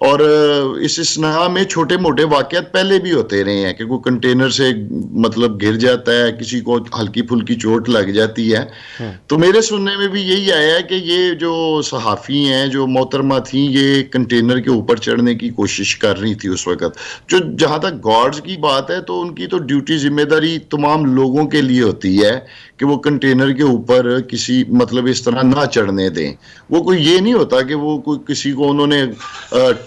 اور اس اسنا میں چھوٹے موٹے واقعات پہلے بھی ہوتے رہے ہیں کہ کوئی کنٹینر سے مطلب گر جاتا ہے, کسی کو ہلکی پھلکی چوٹ لگ جاتی ہے. تو میرے سننے میں بھی یہی آیا ہے کہ یہ جو صحافی ہیں, جو محترمہ تھیں, یہ کنٹینر کے اوپر چڑھنے کی کوشش کر رہی تھی اس وقت. جو جہاں تک گارڈز کی بات ہے تو ان کی تو ڈیوٹی ذمہ داری تمام لوگوں کے لیے ہوتی ہے کہ وہ کنٹینر کے اوپر کسی مطلب اس طرح نہ چڑھنے دیں. وہ کوئی یہ نہیں ہوتا کہ وہ کوئی کسی کو انہوں نے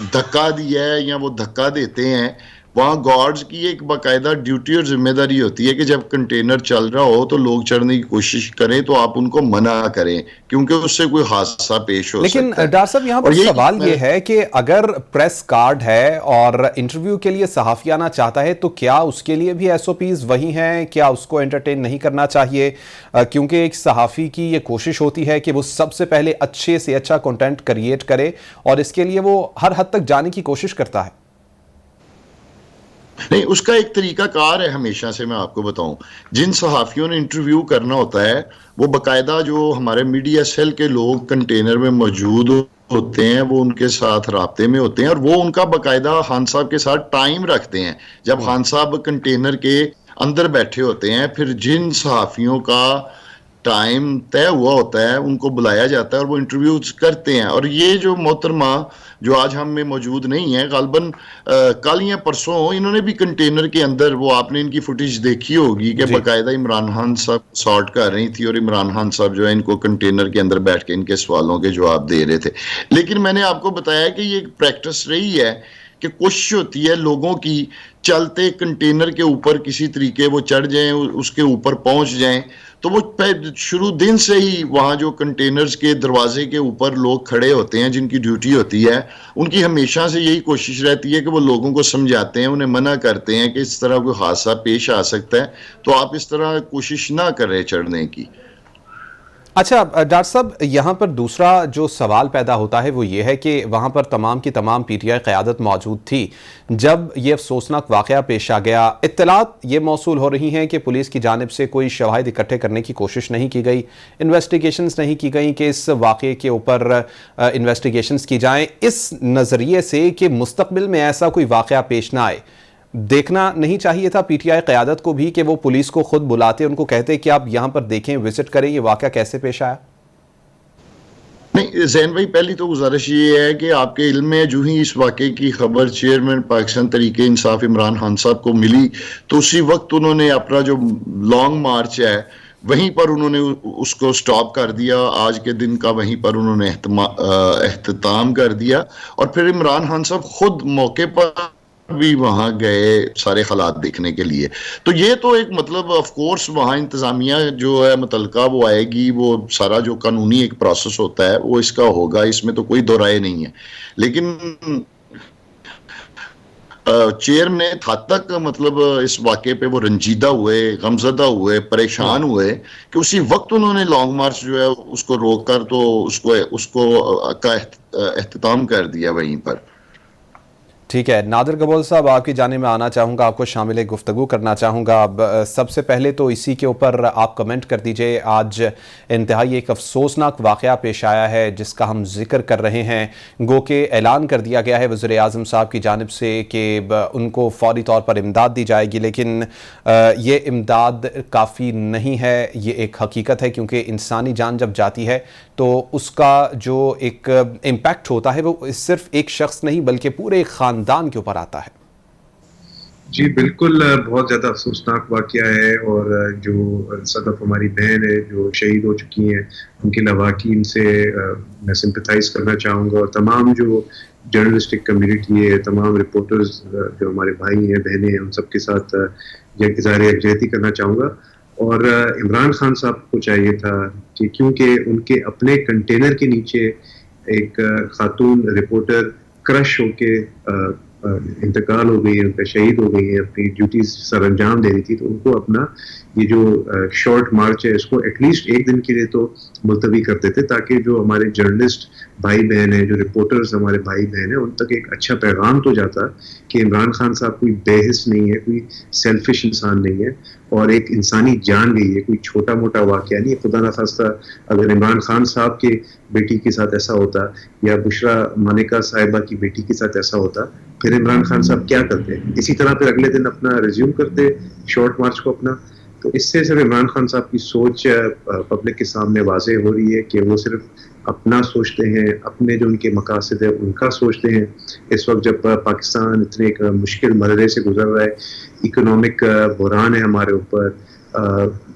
دھکا دیا ہے یا وہ دھکا دیتے ہیں. وہاں گارڈز کی ایک باقاعدہ ڈیوٹی اور ذمہ داری ہوتی ہے کہ جب کنٹینر چل رہا ہو تو لوگ چڑھنے کی کوشش کریں تو آپ ان کو منع کریں, کیونکہ اس سے کوئی حادثہ پیش ہو سکتا ہے. لیکن ڈاکٹر صاحب یہاں پر سوال یہ ہے کہ اگر پریس کارڈ ہے اور انٹرویو کے لیے صحافی آنا چاہتا ہے تو کیا اس کے لیے بھی ایس او پیز وہی ہیں؟ کیا اس کو انٹرٹین نہیں کرنا چاہیے؟ کیونکہ ایک صحافی کی یہ کوشش ہوتی ہے کہ وہ سب سے پہلے اچھے سے اچھا کنٹینٹ کریٹ کرے اور اس کے لیے وہ ہر حد تک جانے کی کوشش کرتا ہے. نہیں, اس کا ایک طریقہ کار ہے ہمیشہ سے. میں آپ کو بتاؤں, جن صحافیوں نے انٹرویو کرنا ہوتا ہے وہ باقاعدہ جو ہمارے میڈیا سیل کے لوگ کنٹینر میں موجود ہوتے ہیں وہ ان کے ساتھ رابطے میں ہوتے ہیں, اور وہ ان کا باقاعدہ خان صاحب کے ساتھ ٹائم رکھتے ہیں. جب خان صاحب کنٹینر کے اندر بیٹھے ہوتے ہیں, پھر جن صحافیوں کا ٹائم طے ہوا ہوتا ہے ان کو بلایا جاتا ہے اور وہ انٹرویو کرتے ہیں. اور یہ جو محترمہ جو آج ہم میں موجود نہیں ہے, غالباً کل یا پرسوں انہوں نے بھی کنٹینر کے اندر, وہ آپ نے ان کی فوٹیج دیکھی ہوگی کہ باقاعدہ عمران خان صاحب سارٹ کر رہی تھی اور عمران خان صاحب جو ہے ان کو کنٹینر کے اندر بیٹھ کے ان کے سوالوں کے جواب دے رہے تھے. لیکن میں نے آپ کو بتایا کہ یہ ایک پریکٹس رہی ہے کہ کوشش ہوتی ہے لوگوں کی چلتے کنٹینر کے اوپر کسی طریقے وہ چڑھ جائیں, اس کے اوپر پہنچ جائیں. تو وہ شروع دن سے ہی وہاں جو کنٹینرز کے دروازے کے اوپر لوگ کھڑے ہوتے ہیں جن کی ڈیوٹی ہوتی ہے, ان کی ہمیشہ سے یہی کوشش رہتی ہے کہ وہ لوگوں کو سمجھاتے ہیں, انہیں منع کرتے ہیں کہ اس طرح کوئی حادثہ پیش آ سکتا ہے, تو آپ اس طرح کوشش نہ کریں چڑھنے کی. اچھا ڈاکٹر صاحب, یہاں پر دوسرا جو سوال پیدا ہوتا ہے وہ یہ ہے کہ وہاں پر تمام کی تمام پی ٹی آئی قیادت موجود تھی جب یہ افسوسناک واقعہ پیش آ گیا. اطلاعات یہ موصول ہو رہی ہیں کہ پولیس کی جانب سے کوئی شواہد اکٹھے کرنے کی کوشش نہیں کی گئی, انویسٹیگیشنز نہیں کی گئیں کہ اس واقعے کے اوپر انویسٹیگیشنز کی جائیں, اس نظریے سے کہ مستقبل میں ایسا کوئی واقعہ پیش نہ آئے. دیکھنا نہیں چاہیے تھا پی ٹی آئی قیادت کو بھی کہ وہ پولیس کو خود بلاتے, ان کو کہتے کہ آپ یہاں پر دیکھیں, وزٹ کریں, یہ واقعہ کیسے پیش آیا؟ نہیں زین بھائی, پہلی تو گزارش یہ ہے کہ آپ کے علم میں جو ہی اس واقعے کی خبر چیئرمین پاکستان تحریک انصاف عمران خان صاحب کو ملی تو اسی وقت انہوں نے اپنا جو لانگ مارچ ہے وہیں پر انہوں نے اس کو سٹاپ کر دیا. آج کے دن کا وہیں پر انہوں نے اختتام کر دیا, اور پھر عمران خان صاحب خود موقع پر بھی وہاں گئے سارے حالات دیکھنے کے لیے. تو یہ تو ایک مطلب آف کورس وہاں انتظامیہ جو ہے متعلقہ وہ آئے گی, وہ سارا جو قانونی ایک پروسیس ہوتا ہے وہ اس کا ہوگا, اس میں تو کوئی دو رائے نہیں ہے. لیکن چیئرمین حد تک مطلب اس واقعے پہ وہ رنجیدہ ہوئے, غمزدہ ہوئے, پریشان ہوئے کہ اسی وقت انہوں نے لانگ مارچ جو ہے اس کو روک کر تو اس کو کا اختتام کر دیا وہیں پر. ٹھیک ہے نادر قبول صاحب, آپ کی جانب میں آنا چاہوں گا, آپ کو شامل گفتگو کرنا چاہوں گا. اب سب سے پہلے تو اسی کے اوپر آپ کمنٹ کر دیجئے. آج انتہائی ایک افسوسناک واقعہ پیش آیا ہے جس کا ہم ذکر کر رہے ہیں. گو کہ اعلان کر دیا گیا ہے وزیر اعظم صاحب کی جانب سے کہ ان کو فوری طور پر امداد دی جائے گی, لیکن یہ امداد کافی نہیں ہے. یہ ایک حقیقت ہے کیونکہ انسانی جان جب جاتی ہے تو اس کا جو ایک امپیکٹ ہوتا ہے وہ صرف ایک شخص نہیں بلکہ پورے ایک خاندان کے اوپر آتا ہے. جی بالکل, بہت زیادہ افسوسناک واقعہ ہے, اور جو صدف ہماری بہن ہے جو شہید ہو چکی ہیں ان کے لواحقین سے میں سمپتھائز کرنا چاہوں گا, اور تمام جو جرنلسٹک کمیونٹی ہے, تمام رپورٹرز جو ہمارے بھائی ہیں بہنیں ہیں, ان سب کے ساتھ یہ اظہار یکجہتی کرنا چاہوں گا. اور عمران خان صاحب کو چاہیے تھا کہ کیونکہ ان کے اپنے کنٹینر کے نیچے ایک خاتون رپورٹر کرش ہو کے انتقال ہو گئی ہے, ان کا شہید ہو گئی ہے, اپنی ڈیوٹیز سر انجام دے رہی تھی, تو ان کو اپنا یہ جو شارٹ مارچ ہے اس کو ایٹ لیسٹ ایک دن کے لیے تو ملتوی کرتے تھے, تاکہ جو ہمارے جرنلسٹ بھائی بہن ہیں, جو رپورٹرز ہمارے بھائی بہن ہیں, ان تک ایک اچھا پیغام تو جاتا کہ عمران خان صاحب کوئی بے حس نہیں ہے, کوئی سیلفش انسان نہیں ہے, اور ایک انسانی جان گئی ہے, کوئی چھوٹا موٹا واقعہ نہیں ہے. خدا نخواستہ اگر عمران خان صاحب کے بیٹی کے ساتھ ایسا ہوتا, یا بشرا مانیکا صاحبہ کی بیٹی کے ساتھ ایسا ہوتا, پھر عمران خان صاحب کیا کرتے؟ اسی طرح پھر اگلے دن اپنا ریزیوم کرتے شارٹ مارچ کو اپنا. تو اس سے صرف عمران خان صاحب کی سوچ پبلک کے سامنے واضح ہو رہی ہے کہ وہ صرف اپنا سوچتے ہیں, اپنے جو ان کے مقاصد ہیں ان کا سوچتے ہیں. اس وقت جب پاکستان اتنے ایک مشکل مرحلے سے گزر رہا ہے, اکنامک بحران ہے ہمارے اوپر,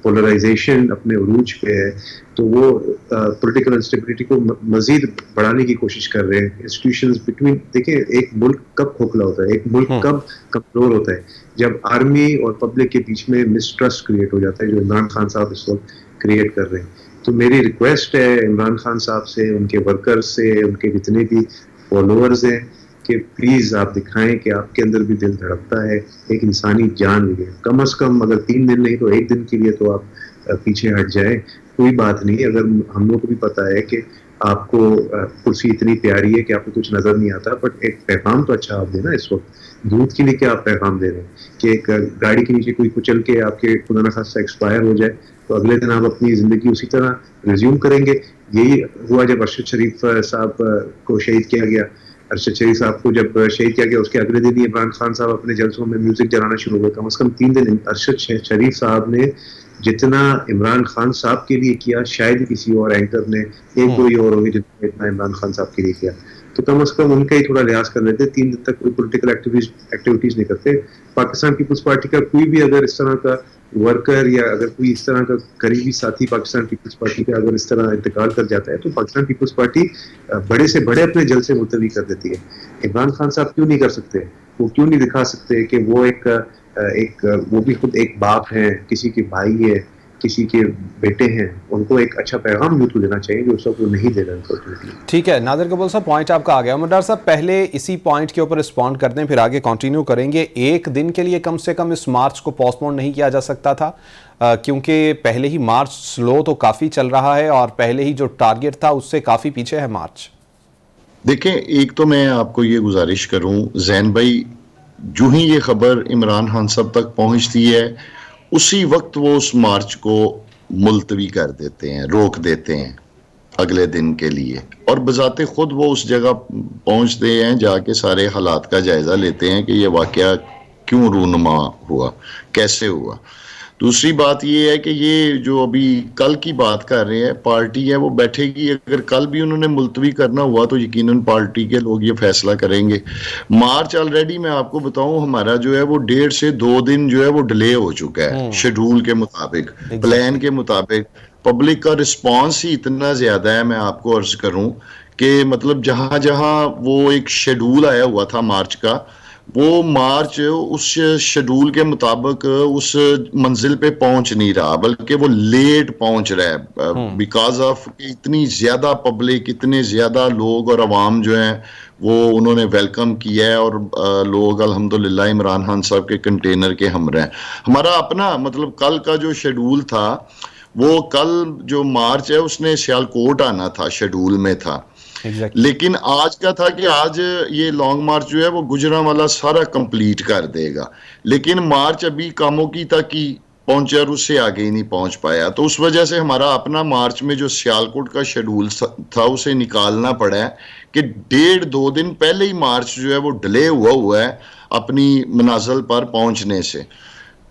پولرائزیشن اپنے عروج پہ ہے, تو وہ پولیٹیکل انسٹیبلٹی کو مزید بڑھانے کی کوشش کر رہے ہیں. انسٹیٹیوشنز بٹوین, دیکھیں ایک ملک کب کھوکھلا ہوتا ہے, ایک ملک کب کمزور ہوتا ہے, جب آرمی اور پبلک کے بیچ میں مسٹرسٹ کریٹ ہو جاتا ہے, جو عمران خان صاحب اس وقت کریٹ کر رہے ہیں. تو میری ریکویسٹ ہے عمران خان صاحب سے, ان کے ورکرز سے, ان کے جتنے بھی فالوورز ہیں, کہ پلیز آپ دکھائیں کہ آپ کے اندر بھی دل دھڑکتا ہے, ایک انسانی جان لیے, کم از کم اگر 3 دن نہیں تو 1 دن کے لیے تو آپ پیچھے ہٹ جائیں. کوئی بات نہیں, اگر ہم لوگ کو بھی پتا ہے کہ آپ کو کرسی اتنی پیاری ہے کہ آپ کو کچھ نظر نہیں آتا, بٹ ایک پیغام تو اچھا آپ دینا. اس وقت دودھ کے لیے کیا آپ پیغام دے رہے ہیں کہ ایک گاڑی کے نیچے کوئی کچل کے آپ کے خدا نخواستہ ایکسپائر ہو جائے, تو اگلے دن آپ اپنی زندگی اسی طرح ریزیوم کریں گے. یہی ہوا جب ارشد شریف صاحب کو شہید کیا گیا. ارشد شریف صاحب کو جب شہید کیا گیا, اس کے اگلے دن ہی عمران خان صاحب اپنے جلسوں میں میوزک جلانا شروع ہوئے. کم از کم 3 دن ارشد شریف صاحب نے جتنا عمران خان صاحب کے لیے کیا, شاید کسی اور اینکر نے, ایک کوئی اور ہوگی جتنا اتنا عمران خان صاحب کے لیے کیا. تو کم از کم ان کا ہی تھوڑا لحاظ کر لیتے. 3 دن تک کوئی پولیٹیکل ایکٹیویٹیز نہیں کرتے. پاکستان پیپلز پارٹی کا کوئی بھی اگر اس طرح کا ورکر, یا اگر کوئی اس طرح کا قریبی ساتھی پاکستان پیپلز پارٹی کا اگر اس طرح انتقال کر جاتا ہے, تو پاکستان پیپلز پارٹی بڑے سے بڑے اپنے جلسے ملتوی کر دیتی ہے. عمران خان صاحب کیوں نہیں کر سکتے؟ وہ کیوں نہیں دکھا سکتے کہ وہ وہ بھی خود ایک باپ ہیں, کسی کے بھائی ہے, کسی کے بیٹے ہیں, ان کو ایک اچھا پیغام یوتھ کو دینا چاہیے, جو سب کو نہیں دے رہا انفارچونیٹلی. ٹھیک ہے نادر قبول صاحب, پوائنٹ آپ کا آ گیا. مدار صاحب پہلے اسی پوائنٹ کے اوپر رسپونڈ کر دیں, پھر آگے کنٹینیو کریں گے. 1 دن کے لیے کم سے کم اس مارچ کو پوسٹ پون نہیں کیا جا سکتا تھا, کیونکہ پہلے ہی مارچ سلو تو کافی چل رہا ہے, اور پہلے ہی جو ٹارگٹ تھا اس سے کافی پیچھے ہے مارچ. دیکھیں, ایک تو میں آپ کو یہ گزارش کروں زین بھائی, جو ہی یہ خبر عمران خان صاحب تک پہنچتی ہے, اسی وقت وہ اس مارچ کو ملتوی کر دیتے ہیں, روک دیتے ہیں اگلے دن کے لیے, اور بذات خود وہ اس جگہ پہنچتے ہیں, جا کے سارے حالات کا جائزہ لیتے ہیں کہ یہ واقعہ کیوں رونما ہوا, کیسے ہوا. دوسری بات یہ ہے کہ یہ جو ابھی کل کی بات کر رہے ہیں, پارٹی ہے وہ بیٹھے گی, اگر کل بھی انہوں نے ملتوی کرنا ہوا تو یقیناً پارٹی کے لوگ یہ فیصلہ کریں گے. مارچ آلریڈی میں آپ کو بتاؤں ہمارا جو ہے وہ 1.5 سے 2 دن جو ہے وہ ڈیلے ہو چکا ہے شیڈول کے مطابق, پلان کے مطابق. پبلک کا رسپانس ہی اتنا زیادہ ہے, میں آپ کو عرض کروں کہ مطلب جہاں جہاں وہ ایک شیڈول آیا ہوا تھا مارچ کا, وہ مارچ اس شیڈول کے مطابق اس منزل پہ پہنچ نہیں رہا, بلکہ وہ لیٹ پہنچ رہا ہے, بیکاز آف اتنی زیادہ پبلک, اتنے زیادہ لوگ اور عوام جو ہیں وہ انہوں نے ویلکم کیا ہے, اور لوگ الحمدللہ عمران خان صاحب کے کنٹینر کے ہمراہ ہیں. ہمارا اپنا مطلب کل کا جو شیڈول تھا, وہ کل جو مارچ ہے اس نے سیالکوٹ آنا تھا, شیڈول میں تھا. لیکن آج کا تھا کہ آج یہ لانگ مارچ جو ہے وہ گجرانوالہ سارا کمپلیٹ کر دے گا, لیکن مارچ ابھی کاموں کی تک ہی پہنچا اور اس سے آگے ہی نہیں پہنچ پایا. تو اس وجہ سے ہمارا اپنا مارچ میں جو سیالکوٹ کا شیڈول تھا اسے نکالنا پڑا ہے کہ 1.5-2 دن پہلے ہی مارچ جو ہے وہ ڈیلے ہوا ہے اپنی منازل پر پہنچنے سے.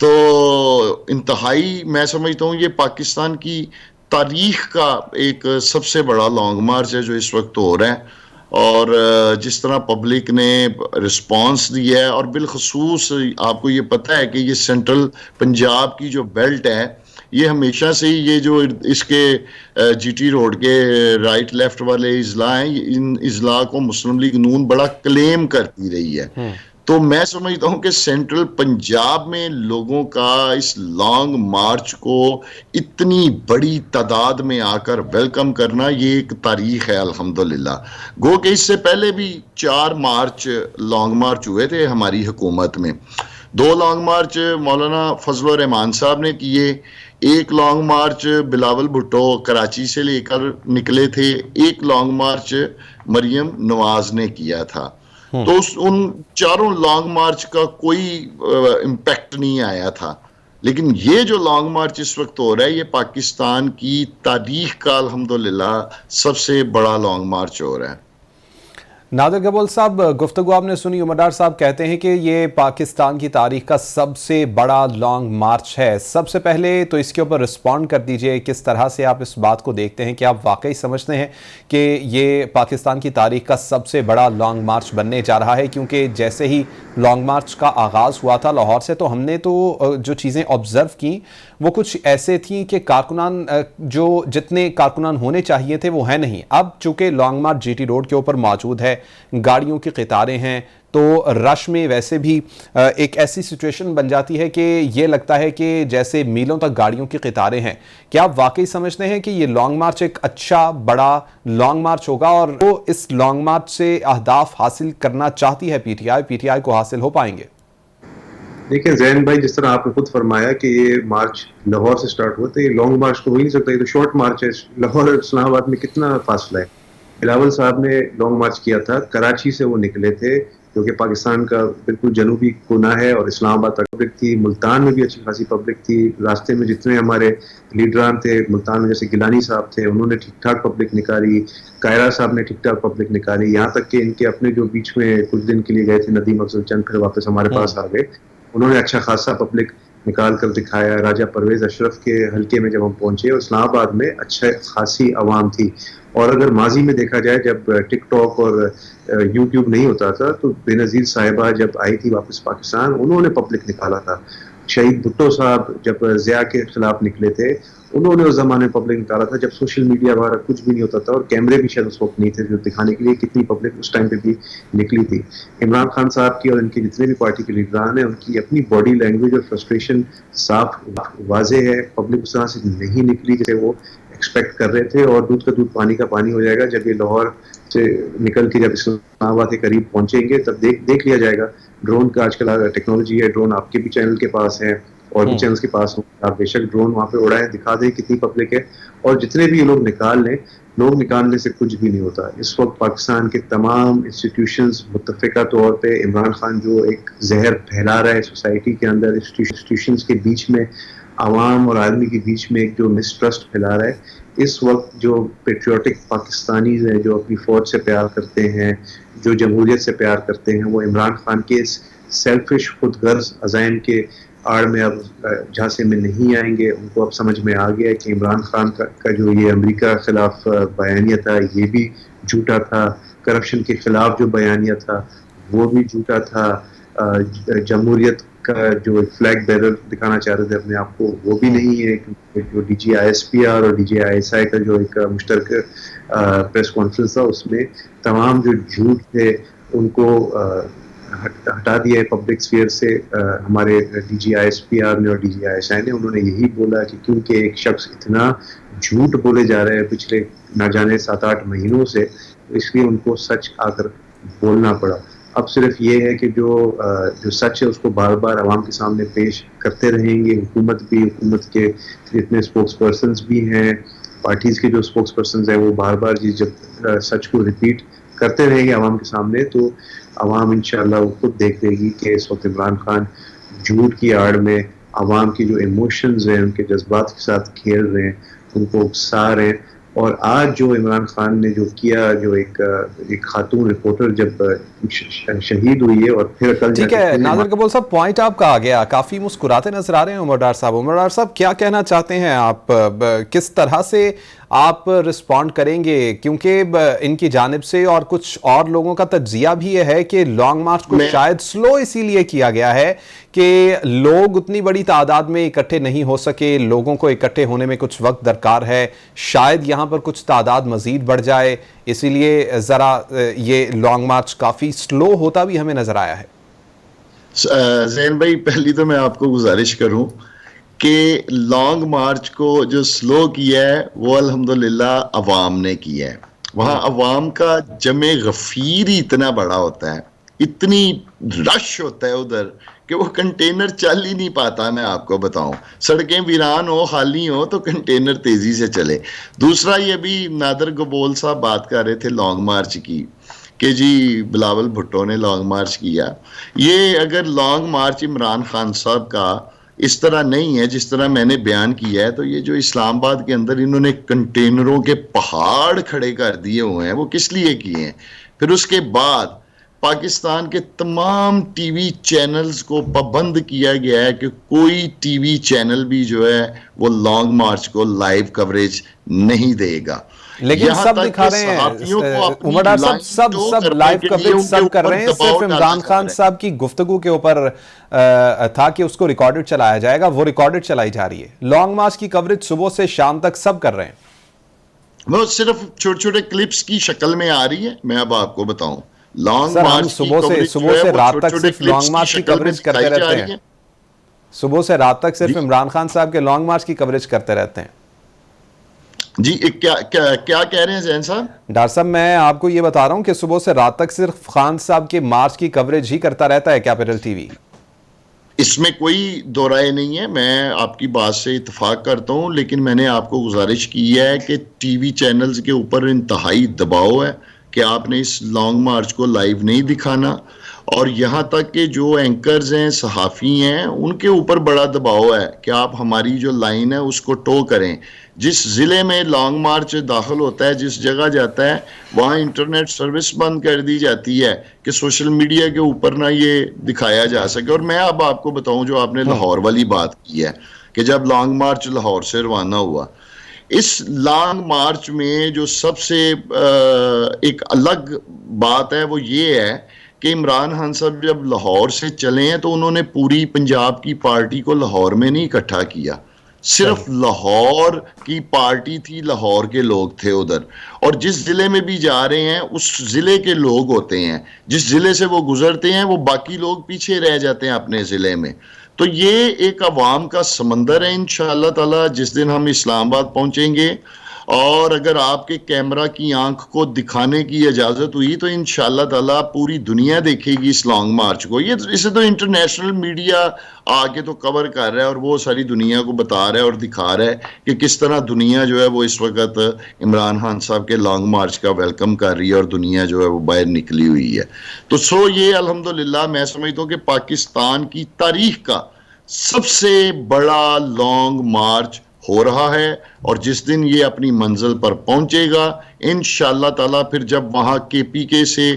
تو انتہائی میں سمجھتا ہوں یہ پاکستان کی تاریخ کا ایک سب سے بڑا لانگ مارچ ہے جو اس وقت ہو رہا ہے, اور جس طرح پبلک نے رسپانس دیا ہے, اور بالخصوص آپ کو یہ پتہ ہے کہ یہ سینٹرل پنجاب کی جو بیلٹ ہے, یہ ہمیشہ سے ہی یہ جو اس کے جی ٹی روڈ کے رائٹ لیفٹ والے اضلاع ہیں, ان اضلاع کو مسلم لیگ نون بڑا کلیم کرتی رہی ہے. تو میں سمجھتا ہوں کہ سینٹرل پنجاب میں لوگوں کا اس لانگ مارچ کو اتنی بڑی تعداد میں آ کر ویلکم کرنا یہ ایک تاریخ ہے الحمدللہ. گو کہ اس سے پہلے بھی 4 مارچ لانگ مارچ ہوئے تھے ہماری حکومت میں. 2 لانگ مارچ مولانا فضل الرحمان صاحب نے کیے, ایک لانگ مارچ بلاول بھٹو کراچی سے لے کر نکلے تھے, ایک لانگ مارچ مریم نواز نے کیا تھا. تو ان 4 لانگ مارچ کا کوئی امپیکٹ نہیں آیا تھا. لیکن یہ جو لانگ مارچ اس وقت ہو رہا ہے یہ پاکستان کی تاریخ کا الحمدللہ سب سے بڑا لانگ مارچ ہو رہا ہے. نادر گبول صاحب, گفتگو آپ نے سنی. عمر ڈار صاحب کہتے ہیں کہ یہ پاکستان کی تاریخ کا سب سے بڑا لانگ مارچ ہے. سب سے پہلے تو اس کے اوپر رسپونڈ کر دیجئے, کس طرح سے آپ اس بات کو دیکھتے ہیں کہ آپ واقعی سمجھتے ہیں کہ یہ پاکستان کی تاریخ کا سب سے بڑا لانگ مارچ بننے جا رہا ہے؟ کیونکہ جیسے ہی لانگ مارچ کا آغاز ہوا تھا لاہور سے, تو ہم نے تو جو چیزیں آبزرو کی وہ کچھ ایسے تھیں کہ کارکنان جو جتنے کارکنان ہونے چاہیے تھے وہ ہیں نہیں. اب چونکہ long march G T road کے اوپر موجود ہے, گاڑیوں کی قطاریں ہیں, تو رش میں ویسے بھی ایک ایسی سچویشن بن جاتی ہے کہ یہ لگتا ہے کہ جیسے میلوں تک گاڑیوں کی قطاریں ہیں. کیا آپ واقعی سمجھتے ہیں کہ یہ لانگ مارچ ایک اچھا بڑا لانگ مارچ ہوگا, اور وہ اس لانگ مارچ سے اہداف حاصل کرنا چاہتی ہے پی ٹی آئی کو حاصل ہو پائیں گے؟ دیکھیں زین بھائی, جس طرح آپ نے خود فرمایا کہ یہ مارچ لاہور سے سٹارٹ ہوتا ہے, یہ لانگ مارچ تو ہو ہی نہیں سکتا, یہ تو شارٹ مارچ ہے. لاہور اور اسلام آباد میں کتنا فاصلہ ہے. بلاول صاحب نے لانگ مارچ کیا تھا, کراچی سے وہ نکلے تھے جو کہ پاکستان کا بالکل جنوبی کونا ہے, اور اسلام آباد تک پبلک تھی, ملتان میں بھی اچھی خاصی پبلک تھی. راستے میں جتنے ہمارے لیڈران تھے ملتان میں, جیسے گیلانی صاحب تھے, انہوں نے ٹھیک ٹھاک پبلک نکالی. قائرہ صاحب نے ٹھیک ٹھاک پبلک نکالی, یہاں تک کہ ان کے اپنے جو بیچ میں کچھ دن کے لیے گئے تھے ندیم افضل چند, پھر واپس ہمارے پاس آ گئے, انہوں نے اچھا خاصا پبلک نکال کر دکھایا. راجہ پرویز اشرف کے حلقے میں جب ہم پہنچے, اور اسلام آباد میں اچھا خاصی عوام تھی. اور اگر ماضی میں دیکھا جائے جب ٹک ٹاک اور یوٹیوب نہیں ہوتا تھا, تو بے نظیر صاحبہ جب آئی تھی واپس پاکستان, انہوں نے پبلک نکالا تھا. شہید بھٹو صاحب جب ضیاء کے خلاف نکلے تھے, انہوں نے اس زمانے میں پبلک نکالا تھا جب سوشل میڈیا وغیرہ کچھ بھی نہیں ہوتا تھا, اور کیمرے بھی شاید اس وقت نہیں تھے جو دکھانے کے لیے کتنی پبلک اس ٹائم پہ بھی نکلی تھی. عمران خان صاحب کی اور ان کے جتنے بھی پارٹی کے لیڈران ہیں, ان کی اپنی باڈی لینگویج اور فرسٹریشن صاف واضح ہے. پبلک اس طرح سے نہیں نکلی جیسے وہ ایکسپیکٹ کر رہے تھے, اور دودھ کا دودھ پانی کا پانی ہو جائے گا جب یہ لاہور سے نکل کے جب اسلام آباد کے قریب پہنچیں گے, تب دیکھ لیا جائے گا. ڈرون کا آج کل ٹیکنالوجی ہے, ڈرون آپ کے بھی چینل کے پاس ہے اور بھی چینلز کے پاس ہوں, آپ بے شک ڈرون وہاں پہ اڑائیں, دکھا دیں کتنی پبلک ہے. اور جتنے بھی یہ لوگ نکال لیں, لوگ نکالنے سے کچھ بھی نہیں ہوتا. اس وقت پاکستان کے تمام انسٹیٹیوشنز متفقہ طور پہ عمران خان جو ایک زہر پھیلا رہا ہے سوسائٹی کے اندر, انسٹیٹیوشنز کے بیچ میں, عوام اور آدمی کے بیچ میں ایک جو مسٹرسٹ پھیلا رہا ہے. اس وقت جو پیٹریوٹک پاکستانیز ہیں, جو اپنی فوج سے پیار کرتے ہیں, جو جمہوریت سے پیار کرتے ہیں, وہ عمران خان کے اس سیلفش خود غرض عزائم کے آڑ میں اب جھانسے میں نہیں آئیں گے. ان کو اب سمجھ میں آ گیا کہ عمران خان کا جو یہ امریکہ خلاف بیانیہ تھا یہ بھی جھوٹا تھا, کرپشن کے خلاف جو بیانیہ تھا وہ بھی جھوٹا تھا, جمہوریت کا جو فلیگ بیرر دکھانا چاہ رہے تھے اپنے آپ کو وہ بھی نہیں ہے. جو D G I S P R اور D G I S I کا جو ایک مشترکہ پریس کانفرنس تھا, اس میں تمام جو جھوٹ تھے ان کو ہٹا دیا ہے پبلک سفیئر سے. ہمارے D G I S P R نے اور ڈی جی آئی ایس آئی نے, انہوں نے یہی بولا کہ کیونکہ ایک شخص اتنا جھوٹ بولے جا رہے ہیں پچھلے نہ جانے 7-8 مہینوں سے, اس لیے ان کو سچ آ کر بولنا پڑا. اب صرف یہ ہے کہ جو سچ ہے اس کو بار بار عوام کے سامنے پیش کرتے رہیں گے. حکومت بھی, حکومت کے جتنے اسپوکس پرسنز بھی ہیں, پارٹیز کے جو اسپوکس پرسنز ہیں, وہ بار بار جب سچ کو ریپیٹ کرتے رہیں گے عوام کے سامنے, تو عوام انشاءاللہ وہ خود دیکھ لے گی کہ اس وقت عمران خان جھوٹ کی آڑ میں عوام کی جو ایموشنز ہیں, ان کے جذبات کے ساتھ کھیل رہے ہیں, ان کو اکسا رہے ہیں. اور آج جو عمران خان نے جو کیا, جو ایک خاتون رپورٹر جب شہید ہوئی ہے, اور پھر کل ٹھیک ہے ناظر گبول صاحب, پوائنٹ آپ کا آ گیا, کافی مسکراتے نظر آ رہے ہیں عمر ڈار صاحب. عمر ڈار صاحب کیا کہنا چاہتے ہیں آپ, کس طرح سے آپ رسپونڈ کریں گے؟ کیونکہ ان کی جانب سے اور کچھ اور لوگوں کا تجزیہ بھی یہ ہے کہ لانگ مارچ کو شاید سلو اسی لیے کیا گیا ہے کہ لوگ اتنی بڑی تعداد میں اکٹھے نہیں ہو سکے, لوگوں کو اکٹھے ہونے میں کچھ وقت درکار ہے, شاید یہاں پر کچھ تعداد مزید بڑھ جائے, اسی لیے ذرا یہ لانگ مارچ کافی سلو ہوتا بھی ہمیں نظر آیا ہے. زین بھائی پہلی تو میں آپ کو گزارش کروں کہ لانگ مارچ کو جو سلو کیا ہے وہ الحمدللہ عوام نے کیا ہے. وہاں عوام کا جمع غفیر ہی اتنا بڑا ہوتا ہے, اتنی رش ہوتا ہے ادھر کہ وہ کنٹینر چل ہی نہیں پاتا. میں آپ کو بتاؤں, سڑکیں ویران ہو, خالی ہو تو کنٹینر تیزی سے چلے. دوسرا, یہ بھی نادر گبول صاحب بات کر رہے تھے لانگ مارچ کی کہ جی بلاول بھٹو نے لانگ مارچ کیا. یہ اگر لانگ مارچ عمران خان صاحب کا اس طرح نہیں ہے جس طرح میں نے بیان کیا ہے, تو یہ جو اسلام آباد کے اندر انہوں نے کنٹینروں کے پہاڑ کھڑے کر دیے ہوئے ہیں وہ کس لیے کیے ہیں؟ پھر اس کے بعد پاکستان کے تمام ٹی وی چینلز کو پابند کیا گیا ہے کہ کوئی ٹی وی چینل بھی جو ہے وہ لانگ مارچ کو لائیو کوریج نہیں دے گا. لیکن سب دکھا رہے ہیں عمر ڈار صاحب, سب لائیو کوریج سب کر رہے ہیں. صرف عمران خان صاحب کی گفتگو کے اوپر تھا کہ اس کو ریکارڈڈ چلایا جائے گا, وہ ریکارڈڈ چلائی جا رہی ہے. لانگ مارچ کی کوریج صبح سے شام تک سب کر رہے ہیں, وہ صرف چھوٹے چھوٹے کلپس کی شکل میں آ رہی ہے. میں اب آپ کو بتاؤں لانگ سر, ہم مارچ صبح سے رات تک صرف لانگ مارچ کی کوریج کرتے رہتے ہیں. صبح سے رات تک صرف عمران خان صاحب کے لانگ مارچ کی کوریج کرتے رہتے ہیں. جی کیا کہہ رہے ہیں زین صاحب؟ ڈاکٹر صاحب میں آپ کو یہ بتا رہا ہوں کہ صبح سے رات تک صرف خان صاحب کے مارچ کی کوریج ہی کرتا رہتا ہے کیپٹل ٹی وی. اس میں کوئی دو رائے نہیں ہے, میں آپ کی بات سے اتفاق کرتا ہوں, لیکن میں نے آپ کو گزارش کی ہے کہ ٹی وی چینلز کے اوپر انتہائی دباؤ ہے کہ آپ نے اس لانگ مارچ کو لائیو نہیں دکھانا, اور یہاں تک کہ جو اینکرز ہیں, صحافی ہیں, ان کے اوپر بڑا دباؤ ہے کہ آپ ہماری جو لائن ہے اس کو ٹو کریں. جس ضلع میں لانگ مارچ داخل ہوتا ہے, جس جگہ جاتا ہے, وہاں انٹرنیٹ سروس بند کر دی جاتی ہے کہ سوشل میڈیا کے اوپر نہ یہ دکھایا جا سکے. اور میں اب آپ کو بتاؤں جو آپ نے لاہور والی بات کی ہے کہ جب لانگ مارچ لاہور سے روانہ ہوا, اس لانگ مارچ میں جو سب سے ایک الگ بات ہے وہ یہ ہے کہ عمران خان صاحب جب لاہور سے چلے ہیں تو انہوں نے پوری پنجاب کی پارٹی کو لاہور میں نہیں اکٹھا کیا, صرف لاہور کی پارٹی تھی, لاہور کے لوگ تھے ادھر. اور جس ضلع میں بھی جا رہے ہیں اس ضلع کے لوگ ہوتے ہیں, جس ضلع سے وہ گزرتے ہیں وہ باقی لوگ پیچھے رہ جاتے ہیں اپنے ضلع میں. تو یہ ایک عوام کا سمندر ہے. انشاءاللہ تعالی جس دن ہم اسلام آباد پہنچیں گے اور اگر آپ کے کیمرہ کی آنکھ کو دکھانے کی اجازت ہوئی تو انشاءاللہ تعالی پوری دنیا دیکھے گی اس لانگ مارچ کو. یہ اسے تو انٹرنیشنل میڈیا آگے تو کور کر رہا ہے اور وہ ساری دنیا کو بتا رہا ہے اور دکھا رہا ہے کہ کس طرح دنیا جو ہے وہ اس وقت عمران خان صاحب کے لانگ مارچ کا ویلکم کر رہی ہے اور دنیا جو ہے وہ باہر نکلی ہوئی ہے. تو یہ الحمدللہ میں سمجھتا ہوں کہ پاکستان کی تاریخ کا سب سے بڑا لانگ مارچ ہو رہا ہے, اور جس دن یہ اپنی منزل پر پہنچے گا انشاءاللہ تعالی, پھر جب وہاں کے پی کے سے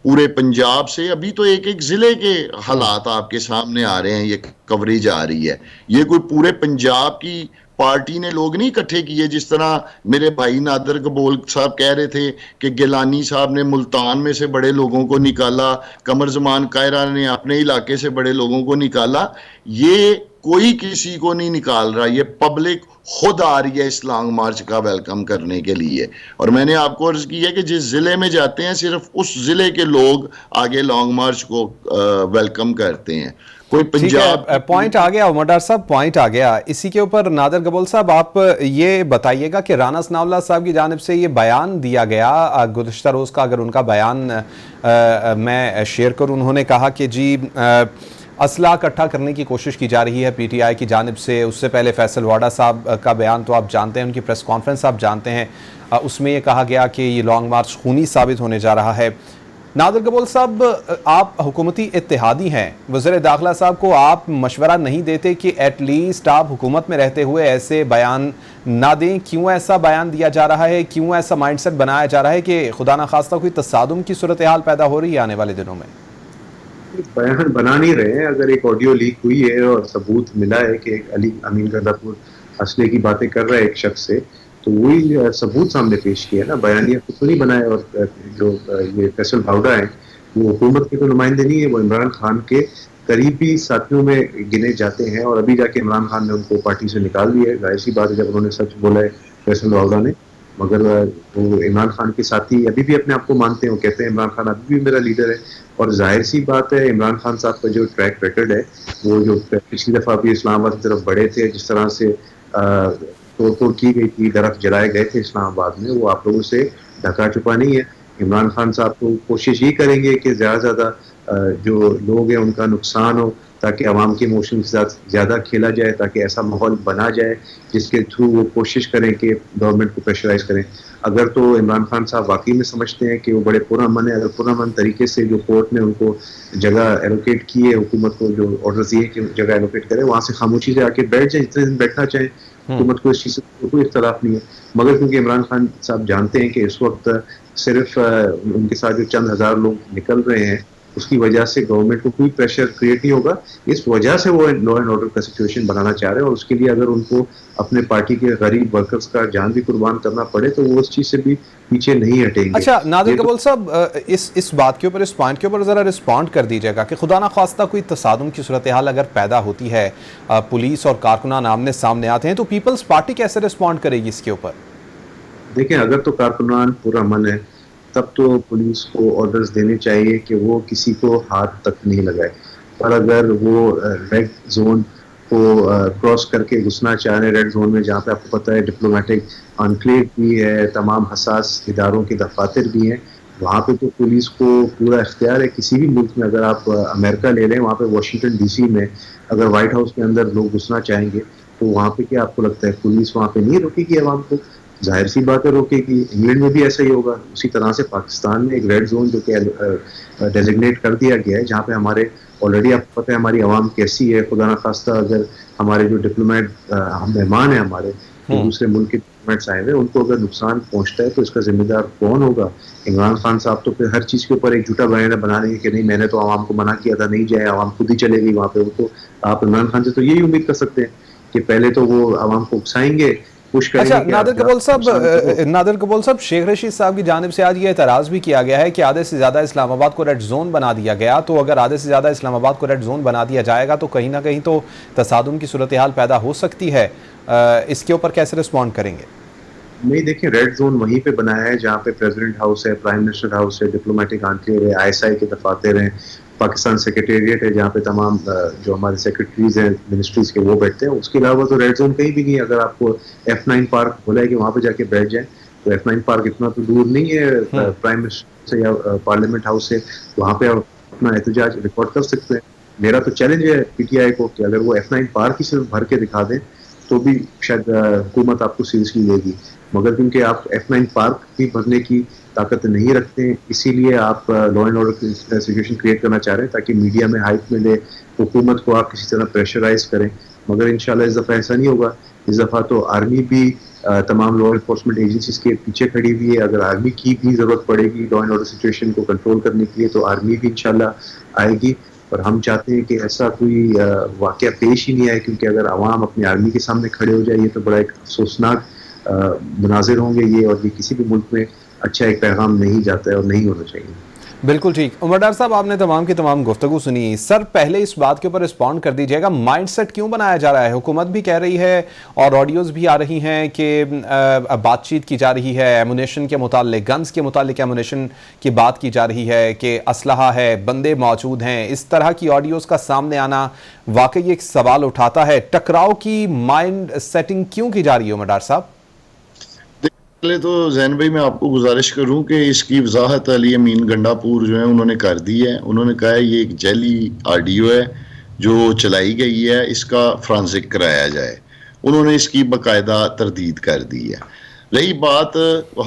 پورے پنجاب سے, ابھی تو ایک ایک ضلع کے حالات آپ کے سامنے آ رہے ہیں, یہ کوریج آ رہی ہے, یہ کوئی پورے پنجاب کی پارٹی نے لوگ نہیں اکٹھے کیے. جس طرح میرے بھائی نادر قبول صاحب کہہ رہے تھے کہ گیلانی صاحب نے ملتان میں سے بڑے لوگوں کو نکالا, قمر زمان قاہرہ نے اپنے علاقے سے بڑے لوگوں کو نکالا. یہ کوئی کسی کو نہیں نکال رہا, یہ پبلک خود آ رہی ہے اس لانگ مارچ کا ویلکم کرنے کے لیے. اور میں نے آپ کو عرض کی ہے کہ جس ضلع میں جاتے ہیں صرف اس ضلع کے لوگ آگے لانگ مارچ کو ویلکم کرتے ہیں. کوئی پنجاب پوائنٹ آ گیا عمر ڈار صاحب, پوائنٹ آ گیا. اسی کے اوپر نادر قبول صاحب آپ یہ بتائیے گا کہ رانا ثناء اللہ صاحب کی جانب سے یہ بیان دیا گیا گزشتہ روز کا, اگر ان کا بیان میں شیئر کروں, انہوں نے کہا کہ جی اسلحہ اکٹھا کرنے کی کوشش کی جا رہی ہے پی ٹی آئی کی جانب سے. اس سے پہلے فیصل واڈا صاحب کا بیان تو آپ جانتے ہیں, ان کی پریس کانفرنس آپ جانتے ہیں, اس میں یہ کہا گیا کہ یہ لانگ مارچ خونی ثابت ہونے جا رہا ہے. نادر قبول صاحب آپ حکومتی اتحادی ہیں, وزیر داخلہ صاحب کو آپ مشورہ نہیں دیتے کہ ایٹ لیسٹ آپ حکومت میں رہتے ہوئے ایسے بیان نہ دیں؟ کیوں ایسا بیان دیا جا رہا ہے, کیوں ایسا مائنڈ سیٹ بنایا جا رہا ہے کہ خدا نخواستہ کوئی تصادم کی صورتحال پیدا ہو رہی ہے آنے والے دنوں میں؟ بیان بنا نہیں رہے ہیں. اگر ایک آڈیو لیک ہوئی ہے اور ثبوت ملا ہے کہ علی امین رضا پور اسلحے کی باتیں کر رہا ہے ایک شخص سے, تو وہی ثبوت سامنے پیش کیا نا, بیانیہ خود تو نہیں بنایا. اور جو یہ فیصل بھاوڈا ہیں وہ حکومت کے تو نمائندے نہیں ہیں, وہ عمران خان کے قریبی ساتھیوں میں گنے جاتے ہیں, اور ابھی جا کے عمران خان نے ان کو پارٹی سے نکال دیا ہے. ظاہر سی بات ہے جب انہوں نے سچ بولا ہے فیصل بھاوڈا نے, مگر وہ عمران خان کے ساتھی ابھی بھی اپنے آپ کو مانتے ہیں, وہ کہتے ہیں عمران خان ابھی بھی میرا لیڈر ہے. اور ظاہر سی بات ہے عمران خان صاحب کا جو ٹریک ریکارڈ ہے, وہ جو پچھلی دفعہ بھی اسلام آباد کی طرف بڑھے تھے, جس طرح سے توڑ کی گئی تھی, درخت جلائے گئے تھے اسلام آباد میں, وہ آپ لوگوں سے ڈھکا چھپا نہیں ہے. عمران خان صاحب کو کوشش یہ کریں گے کہ زیادہ سے زیادہ جو لوگ ہیں ان کا نقصان ہو, تاکہ عوام کے ایموشن کے ساتھ زیادہ کھیلا جائے, تاکہ ایسا ماحول بنا جائے جس کے تھرو وہ کوشش کریں کہ گورنمنٹ کو پریشرائز کریں. اگر تو عمران خان صاحب واقعی میں سمجھتے ہیں کہ وہ بڑے پرامن ہیں, اگر پرامن طریقے سے جو کورٹ نے ان کو جگہ ایلوکیٹ کی ہے, حکومت کو جو آرڈر دیے کہ جگہ ایلوکیٹ کرے, وہاں سے خاموشی سے آ کے بیٹھ جائیں, جتنے دن بیٹھنا چاہیں, حکومت کو اس چیز سے کوئی اختلاف نہیں ہے. مگر کیونکہ عمران خان صاحب جانتے ہیں کہ اس وقت صرف ان کے ساتھ جو چند ہزار لوگ نکل رہے ہیں, اس کی وجہ سے گورنمنٹ کو کوئی پریشر کریٹ نہیں ہوگا, اس وجہ سے وہ لا اینڈ آرڈر کا سچویشن بنانا چاہ رہے ہیں. اور اس کے لیے اگر ان کو اپنے پارٹی کے غریب ورکرز کا جان بھی قربان کرنا پڑے تو وہ اس چیز سے بھی پیچھے نہیں ہٹیں گے. اچھا نادر قبول صاحب, اس بات کے اوپر, اس پوائنٹ کے اوپر ذرا رسپونڈ کر دیجیے گا کہ خدا نخواستہ کوئی تصادم کی صورتحال اگر پیدا ہوتی ہے, پولیس اور کارکنان آمنے سامنے آتے ہیں, تو پیپلز پارٹی کیسے رسپونڈ کرے گی اس کے اوپر؟ دیکھیں, اگر تو کارکنان پورا من ہے تب تو پولیس کو آرڈرز دینے چاہیے کہ وہ کسی کو ہاتھ تک نہیں لگائے. پر اگر وہ ریڈ زون کو کراس کر کے گھسنا چاہ رہے ہیں, ریڈ زون میں جہاں پہ آپ کو پتہ ہے ڈپلومیٹک انکلیو بھی ہے, تمام حساس اداروں کے دفاتر بھی ہیں, وہاں پہ تو پولیس کو پورا اختیار ہے. کسی بھی ملک میں, اگر آپ امریکہ لے لیں, وہاں پہ واشنگٹن ڈی سی میں اگر وائٹ ہاؤس کے اندر لوگ گھسنا چاہیں گے تو وہاں پہ کیا آپ کو لگتا ہے پولیس وہاں پہ نہیں روکے گی عوام کو؟ ظاہر سی بات ہے روکے گی. انگلینڈ میں بھی ایسا ہی ہوگا. اسی طرح سے پاکستان میں ایک ریڈ زون جو کہ ڈیزگنیٹ کر دیا گیا ہے, جہاں پہ ہمارے آلریڈی آپ کو پتہ ہے ہماری عوام کیسی ہے. خدا نخواستہ اگر ہمارے جو ڈپلومیٹ مہمان ہیں ہمارے جو دوسرے ملک کے ڈپلومیٹس آئے ہوئے, ان کو اگر نقصان پہنچتا ہے تو اس کا ذمہ دار کون ہوگا؟ عمران خان صاحب تو پھر ہر چیز کے اوپر ایک جھوٹا بیانیہ بنا رہے ہیں کہ نہیں میں نے تو عوام کو منع کیا تھا, نہیں جائے, عوام خود ہی چلے گئی وہاں پہ. وہ تو آپ عمران خان سے تو یہی امید کر سکتے ہیں کہ پہلے تو وہ عوام کو اکسائیں گے, پوش کریں اچھا گے. نادر قبول صاحب, شیخ رشید صاحب کی جانب سے آج یہ اعتراض بھی کیا گیا ہے کہ آدھے سے زیادہ اسلام آباد کو ریڈ زون بنا دیا گیا, تو اگر آدھے سے زیادہ اسلام آباد کو ریڈ زون بنا دیا جائے گا تو کہیں نہ کہیں تو تصادم کی صورتحال پیدا ہو سکتی ہے. اس کے اوپر کیسے رسپونڈ کریں گے؟ نہیں دیکھیں, ریڈ زون وہیں پہ بنایا ہے جہاں پہ پریزیڈنٹ ہاؤس ہے, پرائم منسٹر ہاؤس ہے, ڈپلومیٹک انکلیو ہے, ISI کے دفاتر ہیں, پاکستان سیکریٹریٹ ہے جہاں پہ تمام جو ہمارے سیکرٹریز ہیں منسٹریز کے وہ بیٹھتے ہیں. اس کے علاوہ تو ریڈ زون کہیں بھی نہیں ہے. اگر آپ کو F9 پارک بولا ہے کہ وہاں پہ جا کے بیٹھ جائیں, تو F9 پارک اتنا تو دور نہیں ہے پرائم منسٹر سے یا پارلیمنٹ ہاؤس سے, وہاں پہ آپ اپنا احتجاج ریکارڈ کر سکتے ہیں. میرا تو چیلنج ہے PTI کو کہ اگر وہ F9 پارک ہی صرف بھر کے دکھا دیں تو بھی شاید حکومت آپ کو سیریسلی لے گی. مگر کیونکہ آپ F9 پارک بھی بھرنے کی طاقت نہیں رکھتے ہیں, اسی لیے آپ لا اینڈ آرڈر کی سچویشن کریٹ کرنا چاہ رہے ہیں تاکہ میڈیا میں ہائپ ملے, حکومت کو آپ کسی طرح پریشرائز کریں. مگر انشاءاللہ اس دفعہ ایسا نہیں ہوگا. اس دفعہ تو آرمی بھی تمام لا انفورسمنٹ ایجنسیز کے پیچھے کھڑی ہوئی ہے. اگر آرمی کی بھی ضرورت پڑے گی لا اینڈ آرڈر سچویشن کو کنٹرول کرنے کے لیے تو آرمی بھی انشاءاللہ آئے گی. اور ہم چاہتے ہیں کہ ایسا کوئی واقعہ پیش ہی نہیں آئے, کیونکہ اگر عوام اپنی آرمی کے سامنے کھڑے ہو جائے یہ تو بڑا ایک افسوسناک مناظر ہوں گے یہ, اور یہ کسی بھی ملک میں اچھا ایک پیغام نہیں جاتا ہے اور نہیں ہونا چاہیے. بالکل ٹھیک. عمر ڈار صاحب, آپ نے تمام کی تمام گفتگو سنی. سر پہلے اس بات کے اوپر رسپونڈ کر دیجیے گا, مائنڈ سیٹ کیوں بنایا جا رہا ہے؟ حکومت بھی کہہ رہی ہے اور آڈیوز بھی آ رہی ہیں کہ بات چیت کی جا رہی ہے ایمونیشن کے متعلق, گنز کے متعلق ایمونیشن کی بات کی جا رہی ہے کہ اسلحہ ہے, بندے موجود ہیں. اس طرح کی آڈیوز کا سامنے آنا واقعی ایک سوال اٹھاتا ہے. ٹکراؤ کی مائنڈ سیٹنگ کیوں کی جا رہی ہے عمر ڈار صاحب؟ پہلے تو زین بھائی میں آپ کو گزارش کروں کہ اس کی وضاحت علی امین گنڈا پور جو ہے انہوں نے کر دی ہے. انہوں نے کہا ہے یہ ایک جعلی آڈیو ہے جو چلائی گئی ہے, اس کا فرانزک کرایا جائے. انہوں نے اس کی باقاعدہ تردید کر دی ہے. رہی بات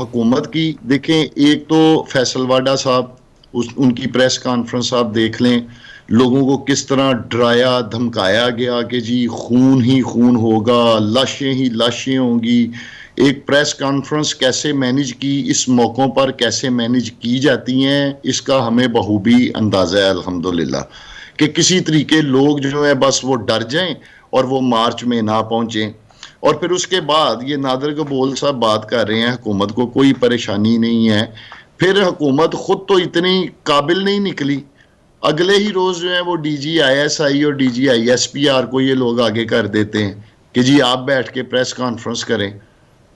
حکومت کی, دیکھیں ایک تو فیصل واڈا صاحب, ان کی پریس کانفرنس آپ دیکھ لیں, لوگوں کو کس طرح ڈرایا دھمکایا گیا کہ جی خون ہی خون ہوگا, لاشیں ہی لاشیں ہوں گی. ایک پریس کانفرنس کیسے مینیج کی, اس موقعوں پر کیسے مینیج کی جاتی ہیں, اس کا ہمیں بخوبی اندازہ ہے الحمدللہ, کہ کسی طریقے لوگ جو ہیں بس وہ ڈر جائیں اور وہ مارچ میں نہ پہنچیں. اور پھر اس کے بعد یہ نادر قبول صاحب بات کر رہے ہیں حکومت کو کوئی پریشانی نہیں ہے. پھر حکومت خود تو اتنی قابل نہیں نکلی, اگلے ہی روز جو ہے وہ DG ISI اور DG ISPR کو یہ لوگ آگے کر دیتے ہیں کہ جی آپ بیٹھ کے پریس کانفرنس کریں.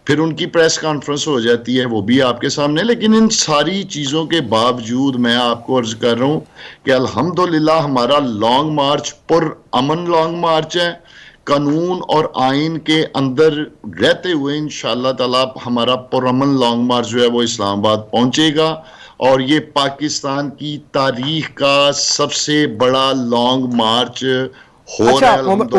پھر ان کی پریس کانفرنس ہو جاتی ہے، وہ بھی آپ کے سامنے. لیکن ان ساری چیزوں کے باوجود میں آپ کو عرض کر رہا ہوں کہ الحمدللہ ہمارا لانگ مارچ پر امن لانگ مارچ ہے. قانون اور آئین کے اندر رہتے ہوئے انشاءاللہ تعالی ہمارا پرامن لانگ مارچ جو ہے وہ اسلام آباد پہنچے گا، اور یہ پاکستان کی تاریخ کا سب سے بڑا لانگ مارچ ہو اچھا رہا ہے الحمدللہ.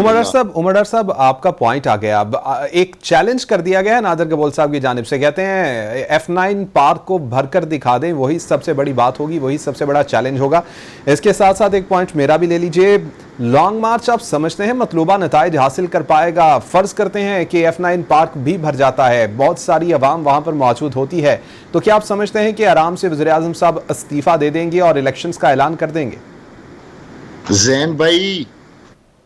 عمر ڈار صاحب آپ کا پوائنٹ آ گیا. اب ایک چیلنج کر دیا گیا ہے نادر قبول صاحب کی جانب سے، کہتے ہیں F9 پارک کو بھر کر دکھا دیں، وہی سب سے بڑی بات ہوگی، وہی سب سے بڑا چیلنج ہوگا. اس کے ساتھ ساتھ ایک پوائنٹ میرا بھی لے لیجئے. لانگ مارچ آپ سمجھتے ہیں مطلوبہ نتائج حاصل کر پائے گا؟ فرض کرتے ہیں کہ F9 پارک بھی بھر جاتا ہے، بہت ساری عوام وہاں پر موجود ہوتی ہے، تو کیا آپ سمجھتے ہیں کہ آرام سے وزیراعظم صاحب استعفیٰ دے دیں گے اور الیکشنز کا اعلان کر دیں گے؟ زین بھائی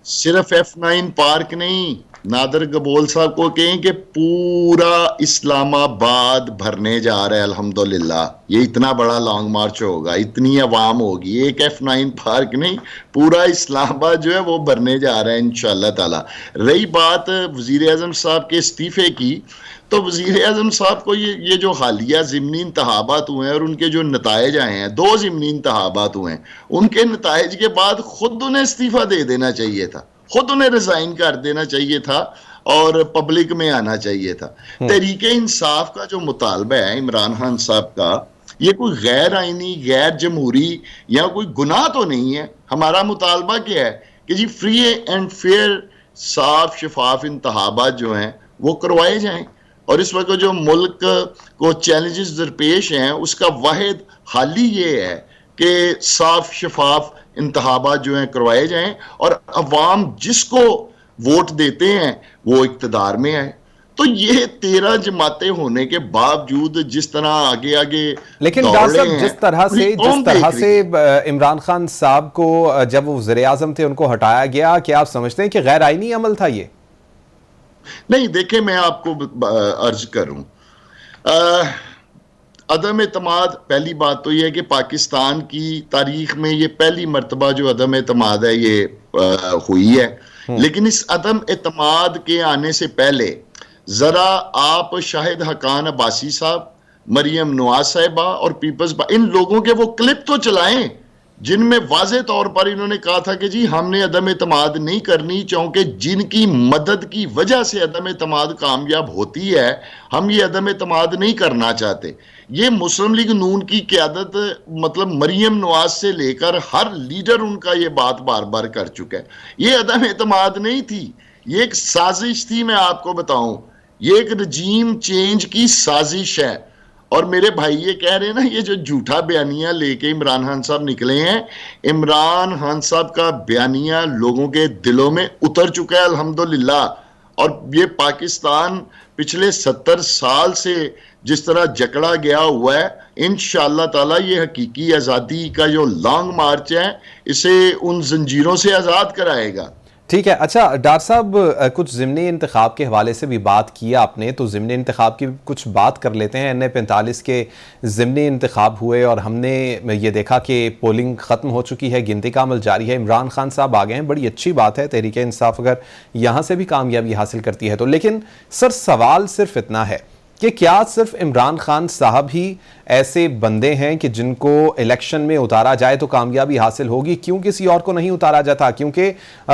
صرف F9 پارک نہیں، نادر قبول صاحب کو کہیں کہ پورا اسلام آباد بھرنے جا رہا ہے الحمدللہ. یہ اتنا بڑا لانگ مارچ ہوگا، اتنی عوام ہوگی، ایک F9 پارک نہیں، پورا اسلام آباد جو ہے وہ بھرنے جا رہا ہے انشاءاللہ تعالی. رہی بات وزیر اعظم صاحب کے استعفے کی، تو وزیر اعظم صاحب کو یہ جو حالیہ ضمنی انتخابات ہوئے ہیں اور ان کے جو نتائج آئے ہیں، 2 ضمنی انتخابات ہوئے ہیں، ان کے نتائج کے بعد خود انہیں استعفیٰ دے دینا چاہیے تھا، خود انہیں ریزائن کر دینا چاہیے تھا اور پبلک میں آنا چاہیے تھا. تحریک انصاف کا جو مطالبہ ہے عمران خان صاحب کا، یہ کوئی غیر آئینی، غیر جمہوری یا کوئی گناہ تو نہیں ہے. ہمارا مطالبہ کیا ہے کہ جی فری اینڈ فیئر، صاف شفاف انتخابات جو ہیں وہ کروائے جائیں. اور اس وقت جو ملک کو چیلنجز درپیش ہیں، اس کا واحد حل ہی یہ ہے کہ صاف شفاف انتخابات جو ہیں کروائے جائیں اور عوام جس کو ووٹ دیتے ہیں وہ اقتدار میں آئے. تو یہ 13 جماعتیں ہونے کے باوجود جس طرح آگے آگے لیکن ڈاکٹر صاحب جس طرح سے عمران خان صاحب کو جب وہ وزیر اعظم تھے ان کو ہٹایا گیا، کیا آپ سمجھتے ہیں کہ غیر آئینی عمل تھا یہ؟ نہیں، دیکھیں میں آپ کو عرض کروں، عدم اعتماد، پہلی بات تو یہ ہے کہ پاکستان کی تاریخ میں یہ پہلی مرتبہ جو عدم اعتماد ہے یہ ہوئی ہے. لیکن اس عدم اعتماد کے آنے سے پہلے ذرا آپ شاہد حقان عباسی صاحب، مریم نواز صاحبہ اور پیپلز ان لوگوں کے وہ کلپ تو چلائیں جن میں واضح طور پر انہوں نے کہا تھا کہ جی ہم نے عدم اعتماد نہیں کرنی، چونکہ جن کی مدد کی وجہ سے عدم اعتماد کامیاب ہوتی ہے، ہم یہ عدم اعتماد نہیں کرنا چاہتے. یہ مسلم لیگ نون کی قیادت مطلب مریم نواز سے لے کر ہر لیڈر ان کا یہ بات بار بار کر چکا ہے. یہ عدم اعتماد نہیں تھی، یہ ایک سازش تھی. میں آپ کو بتاؤں، یہ ایک رجیم چینج کی سازش ہے. اور میرے بھائی یہ کہہ رہے ہیں نا، یہ جو جھوٹا بیانیہ لے کے عمران خان صاحب نکلے ہیں، عمران خان صاحب کا بیانیہ لوگوں کے دلوں میں اتر چکا ہے الحمدللہ. اور یہ پاکستان پچھلے 70 سال سے جس طرح جکڑا گیا ہوا ہے، انشاءاللہ تعالی یہ حقیقی آزادی کا جو لانگ مارچ ہے اسے ان زنجیروں سے آزاد کرائے گا. ٹھیک ہے. اچھا ڈاکٹر صاحب، کچھ ضمنی انتخاب کے حوالے سے بھی بات کیا آپ نے، تو ضمنی انتخاب کی کچھ بات کر لیتے ہیں. NA-45 کے ضمنی انتخاب ہوئے اور ہم نے یہ دیکھا کہ پولنگ ختم ہو چکی ہے، گنتی کا عمل جاری ہے، عمران خان صاحب آ گئے ہیں، بڑی اچھی بات ہے. تحریک انصاف اگر یہاں سے بھی کامیابی حاصل کرتی ہے تو، لیکن سر سوال صرف اتنا ہے کہ کیا صرف عمران خان صاحب ہی ایسے بندے ہیں کہ جن کو الیکشن میں اتارا جائے تو کامیابی حاصل ہوگی؟ کیوں کسی اور کو نہیں اتارا جاتا؟ کیونکہ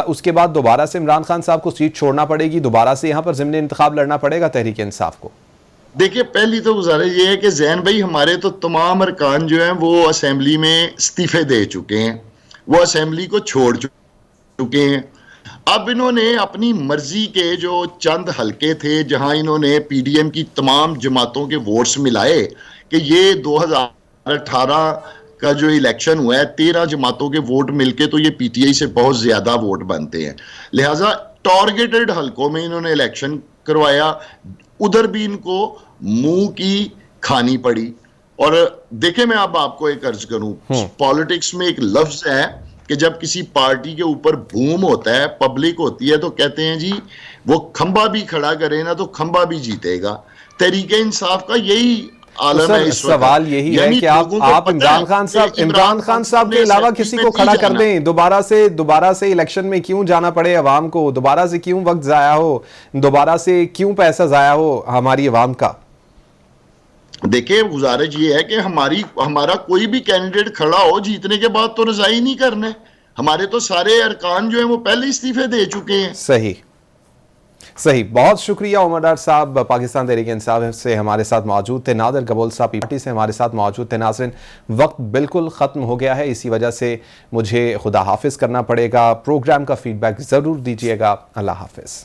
اس کے بعد دوبارہ سے عمران خان صاحب کو سیٹ چھوڑنا پڑے گی، دوبارہ سے یہاں پر ضمنی انتخاب لڑنا پڑے گا تحریک انصاف کو. دیکھیں، پہلی تو گزارش یہ ہے کہ زین بھائی ہمارے تو تمام ارکان جو ہیں وہ اسمبلی میں استعفے دے چکے ہیں، وہ اسمبلی کو چھوڑ چکے ہیں. اب انہوں نے اپنی مرضی کے جو چند حلقے تھے جہاں انہوں نے پی ڈی ایم کی تمام جماعتوں کے ووٹس ملائے کہ یہ 2018 کا جو الیکشن ہوا ہے 13 جماعتوں کے ووٹ مل کے تو یہ پی ٹی آئی سے بہت زیادہ ووٹ بنتے ہیں، لہٰذا ٹارگیٹڈ حلقوں میں انہوں نے الیکشن کروایا. ادھر بھی ان کو منہ کی کھانی پڑی. اور دیکھیں میں اب آپ کو ایک عرض کروں، پالیٹکس میں ایک لفظ ہے کہ جب کسی پارٹی کے اوپر بوم ہوتا ہے، پبلک ہوتی ہے، تو کہتے ہیں جی وہ کھمبا بھی کھڑا کرے نا تو کھمبا بھی جیتے گا. تحریک انصاف کا یہی عالم ہے اس وقت. سوال یہی ہے کہ آپ عمران خان صاحب کے علاوہ کسی کو کھڑا کر دیں, دوبارہ سے الیکشن میں کیوں جانا پڑے عوام کو, دوبارہ سے کیوں وقت ضائع ہو, دوبارہ سے کیوں پیسہ ضائع ہو ہماری عوام کا. دیکھیں گزارش یہ ہے کہ ہمارا کوئی بھی کینڈیڈیٹ کھڑا ہو, جیتنے کے بعد تو رضائی نہیں کرنے. ہمارے تو سارے ارکان جو ہیں وہ پہلے استعفے دے چکے ہیں. صحیح. بہت شکریہ عمر ڈار صاحب, پاکستان تحریک انصاف سے ہمارے ساتھ موجود تھے. نادر قبول صاحب پارٹی سے ہمارے ساتھ موجود تھے. ناظرین, وقت بالکل ختم ہو گیا ہے, اسی وجہ سے مجھے خدا حافظ کرنا پڑے گا. پروگرام کا فیڈ بیک ضرور دیجیے گا. اللہ حافظ.